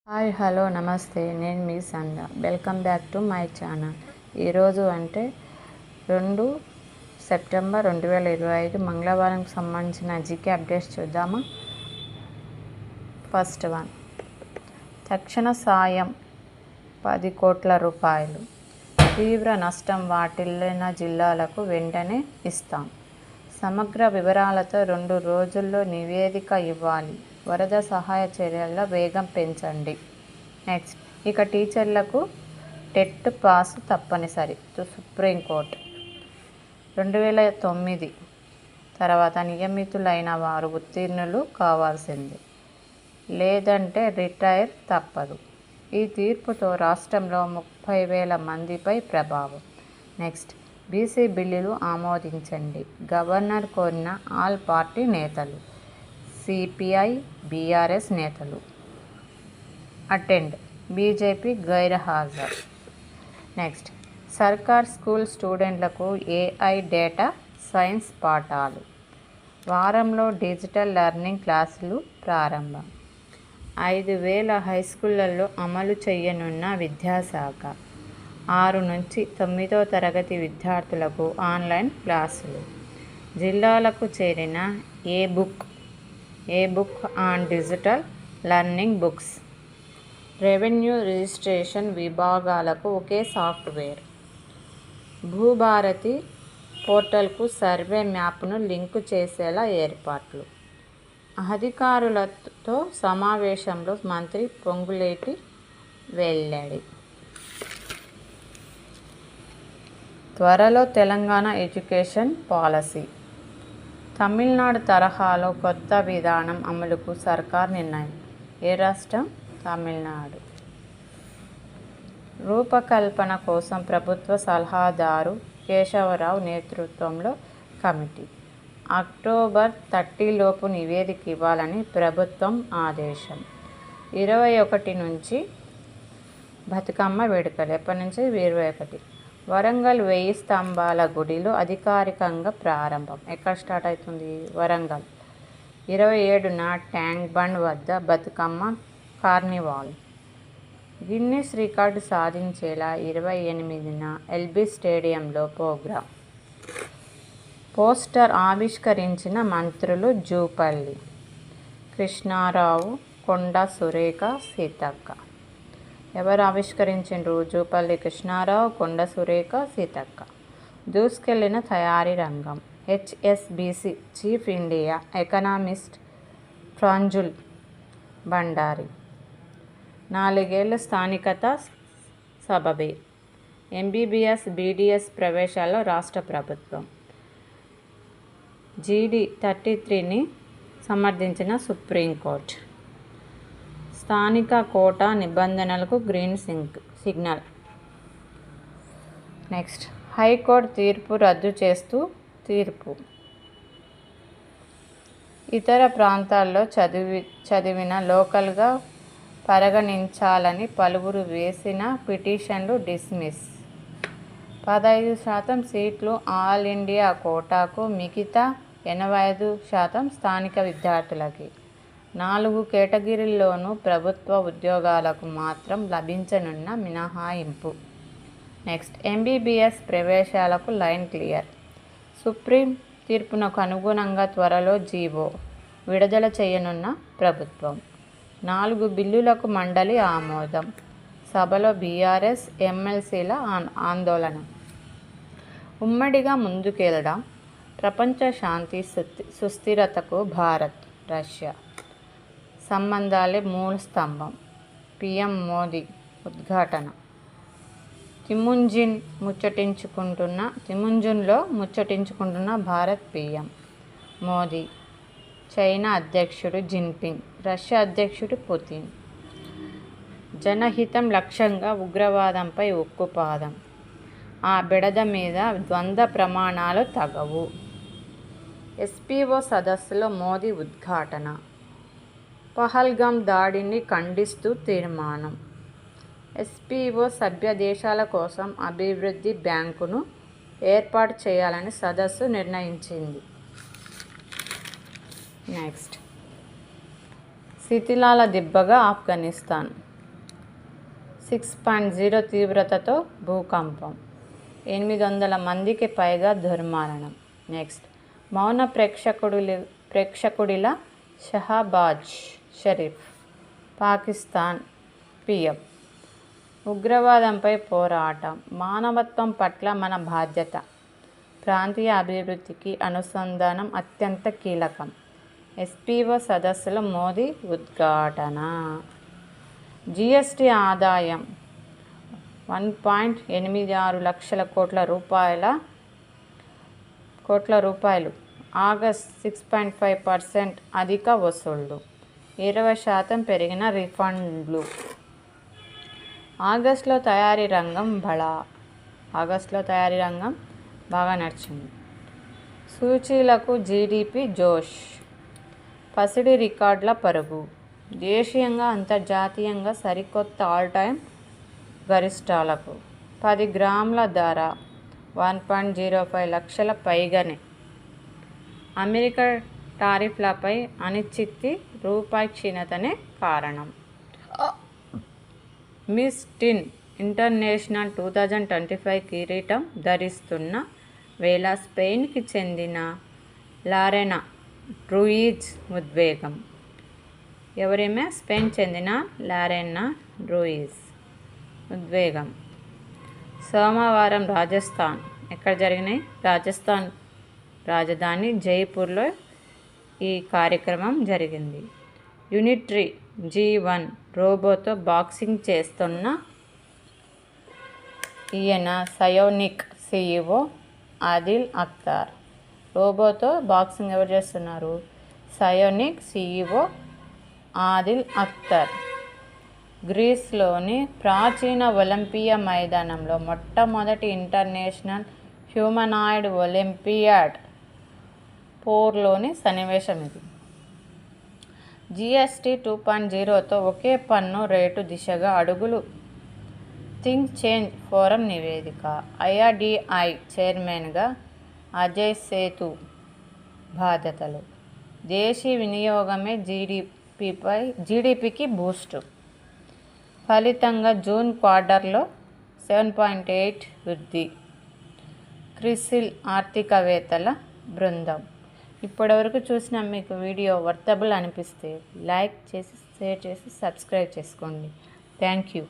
Hi hello నమస్తే, నేను మీ Sandhya. Welcome back to my channel. ఈరోజు అంటే 2 సెప్టెంబర్ 2025 మంగళవారంకి సంబంధించిన జీకే అప్డేట్స్ చూద్దామా. ఫస్ట్ వన్, తక్షణ సాయం 10 కోట్ల రూపాయలు. తీవ్ర నష్టం వాటిల్లిన జిల్లాలకు వెంటనే ఇస్తాం. సమగ్ర వివరాలతో 2 రోజుల్లో నివేదిక ఇవ్వాలి. వరద సహాయ చర్యల వేగం పెంచండి. నెక్స్ట్, ఇక టీచర్లకు టెట్ పాస్ తప్పనిసరి. సుప్రీంకోర్టు 2009 తర్వాత నియమితులైన వారు ఉత్తీర్ణులు కావాల్సిందే, లేదంటే రిటైర్ తప్పదు. ఈ తీర్పుతో రాష్ట్రంలో 30,000 మందిపై ప్రభావం. నెక్స్ట్, బీసీ బిల్లులు ఆమోదించండి. గవర్నర్ కోరిన ఆల్ పార్టీ నేతలు. సిపిఐ బీఆర్ఎస్ నేతలు అటెండ్, బీజేపీ గైర్హాజరు. నెక్స్ట్, సర్కార్ స్కూల్ స్టూడెంట్లకు ఏఐ డేటా సైన్స్ పాఠాలు. వారంలో డిజిటల్ లెర్నింగ్ క్లాసులు ప్రారంభం. 5,000 హైస్కూళ్లలో అమలు చేయనున్న విద్యాశాఖ. 6 నుంచి 9వ తరగతి విద్యార్థులకు ఆన్లైన్ క్లాసులు. జిల్లాలకు చేరిన ebook on digital learning books. Revenue registration విభాగాలకు ఒకే సాఫ్ట్వేర్. భూభారతి పోర్టల్కు సర్వే మ్యాప్ను లింకు చేసేలా ఏర్పాట్లు. అధికారులతో సమావేశంలో మంత్రి పొంగులేటి వెల్లడి. త్వరలో తెలంగాణ ఎడ్యుకేషన్ పాలసీ. తమిళనాడు తరహాలో కొత్త విధానం అమలుకు సర్కార్ నిర్ణయం. ఏ రాష్ట్రం? తమిళనాడు. రూపకల్పన కోసం ప్రభుత్వ సలహాదారు కేశవరావు నేతృత్వంలో కమిటీ. అక్టోబర్ 30 లోపు నివేదిక ఇవ్వాలని ప్రభుత్వం ఆదేశం. 21 నుంచి బతుకమ్మ వేడుకలు. ఎప్పటి నుంచి? 21. వరంగల్ 1000 స్తంభాల గుడిలో అధికారికంగా ప్రారంభం. ఎక్కడ స్టార్ట్ అవుతుంది? వరంగల్. 27న ట్యాంక్ బండ్ వద్ద బతుకమ్మ కార్నివాల్. గిన్నిస్ రికార్డు సాధించేలా 28న ఎల్బీ స్టేడియంలో ప్రోగ్రాం. పోస్టర్ ఆవిష్కరించిన మంత్రులు జూపల్లి కృష్ణారావు, కొండా సురేఖ, సీతక్క. ఎవరు ఆవిష్కరించిండ్రు? జూపల్లి కృష్ణారావు, కొండ సురేఖ, సీతక్క. దూసుకెళ్లిన తయారీ రంగం. HSBC chief India economist ప్రాంజుల్ Bandari. 4 ఏళ్ల స్థానికత సబబే. ఎంబీబీఎస్, బీడీఎస్ ప్రవేశాల్లో రాష్ట్ర ప్రభుత్వం. జీడీ 33ని సమర్థించిన సుప్రీంకోర్టు. స్థానిక కోటా నిబంధనలకు గ్రీన్ సిగ్నల్. నెక్స్ట్, హైకోర్టు తీర్పు రద్దు చేస్తూ తీర్పు. ఇతర ప్రాంతాల్లో చదివిన లోకల్గా పరిగణించాలని పలువురు వేసిన పిటిషన్లు డిస్మిస్. 15% సీట్లు ఆల్ ఇండియా కోటాకు, మిగతా 85% స్థానిక విద్యార్థులకి. 4 కేటగిరీల్లోనూ ప్రభుత్వ ఉద్యోగాలకు మాత్రం లభించనున్న మినహాయింపు. నెక్స్ట్, ఎంబీబీఎస్ ప్రవేశాలకు లైన్ క్లియర్. సుప్రీం తీర్పునకు అనుగుణంగా త్వరలో జీవో విడుదల చేయనున్న ప్రభుత్వం. 4 బిల్లులకు మండలి ఆమోదం. సభలో బీఆర్ఎస్ ఎమ్మెల్సీల ఆందోళన. ఉమ్మడిగా ముందుకెళ్దాం. ప్రపంచ శాంతి సుస్థిరతకు భారత్, రష్యా సంబంధాలే మూల స్తంభం. పీఎం మోదీ ఉద్ఘాటన. తిముంజున్లో ముచ్చటించుకుంటున్న భారత్ పీఎం మోదీ. చైనా అధ్యక్షుడు జిన్పింగ్, రష్యా అధ్యక్షుడు పుతిన్. జనహితం లక్ష్యంగా ఉగ్రవాదంపై ఉక్కుపాదం. ఆ బెడద మీద ద్వంద్వ ప్రమాణాలు తగవు. ఎస్పీఓ సదస్సులో మోదీ ఉద్ఘాటన. పహల్గామ్ దాడిని ఖండిస్తూ తీర్మానం. ఎస్పీఓ సభ్య దేశాల కోసం అభివృద్ధి బ్యాంకును ఏర్పాటు చేయాలని సదస్సు నిర్ణయించింది. నెక్స్ట్, శిథిలాల దిబ్బగా ఆఫ్ఘనిస్తాన్. 6.0 తీవ్రతతో భూకంపం, 800 మందికి పైగా దుర్మరణం. నెక్స్ట్, మౌన ప్రేక్షకుడిలా షహబాజ్ షరీఫ్, పాకిస్తాన్ పీఎం. ఉగ్రవాదంపై పోరాటం, మానవత్వం పట్ల మన బాధ్యత, ప్రాంతీయ అభివృద్ధికి అనుసంధానం అత్యంత కీలకం. ఎస్పీఓ సదస్సులో మోదీ ఉద్ఘాటన. జీఎస్టీ ఆదాయం 1.86 లక్షల కోట్ల రూపాయలు. ఆగస్ట్ 6.5% అధిక వసూళ్లు, 20% పెరిగిన రిఫండ్లు. ఆగస్టులో తయారీ రంగం బాగా నడిచింది. సూచీలకు జీడీపీ జోష్, పసిడి రికార్డుల పరుగు. దేశీయంగా అంతర్జాతీయంగా సరికొత్త ఆల్ టైమ్ గరిష్టాలకు. 10 గ్రాముల ధర 1.05 లక్షల పైగానే. అమెరికా టారిఫ్లపై అనిశ్చితి, రూపాయి క్షీణతనే కారణం. మిస్ టీన్ ఇంటర్నేషనల్ 2025 కిరీటం ధరిస్తున్న వేళ స్పెయిన్కి చెందిన లారెనా రూయిజ్ ఉద్వేగం. ఎవరేమే? స్పెయిన్ చెందిన లారెనా రూయిజ్ ఉద్వేగం. సోమవారం రాజస్థాన్ ఎక్కడ జరిగినాయి? రాజస్థాన్ రాజధాని జైపూర్లో ఈ కార్యక్రమం జరిగింది. యూనిట్రీ G1 రోబోతో బాక్సింగ్ చేస్తున్న ఈయన సయోనిక్ CEO ఆదిల్ అఖ్తర్. రోబోతో బాక్సింగ్ ఎవరు చేస్తున్నారు? సయోనిక్ CEO ఆదిల్ అఖ్తర్. గ్రీస్లోని ప్రాచీన ఒలింపియా మైదానంలో మొట్టమొదటి ఇంటర్నేషనల్ హ్యూమనాయిడ్ ఒలింపియాడ్ పోర్లోని సన్నివేశం ఇది. జీఎస్టీ 2.0తో ఒకే పన్ను రేటు దిశగా అడుగులు. థింక్ చేంజ్ ఫోరం నివేదిక. IRDAI చైర్మన్గా అజయ్ సేతు బాధ్యతలు. దేశీ వినియోగమే జీడీపీకి బూస్టు. ఫలితంగా జూన్ క్వార్టర్లో 7.8 వృద్ధి. క్రిసిల్ ఆర్థికవేత్తల బృందం. ఇప్పటివరకు చూసిన మీకు వీడియో వర్తబుల్ అనిపిస్తే లైక్ చేసి, షేర్ చేసి, సబ్స్క్రైబ్ చేసుకోండి. Thank you.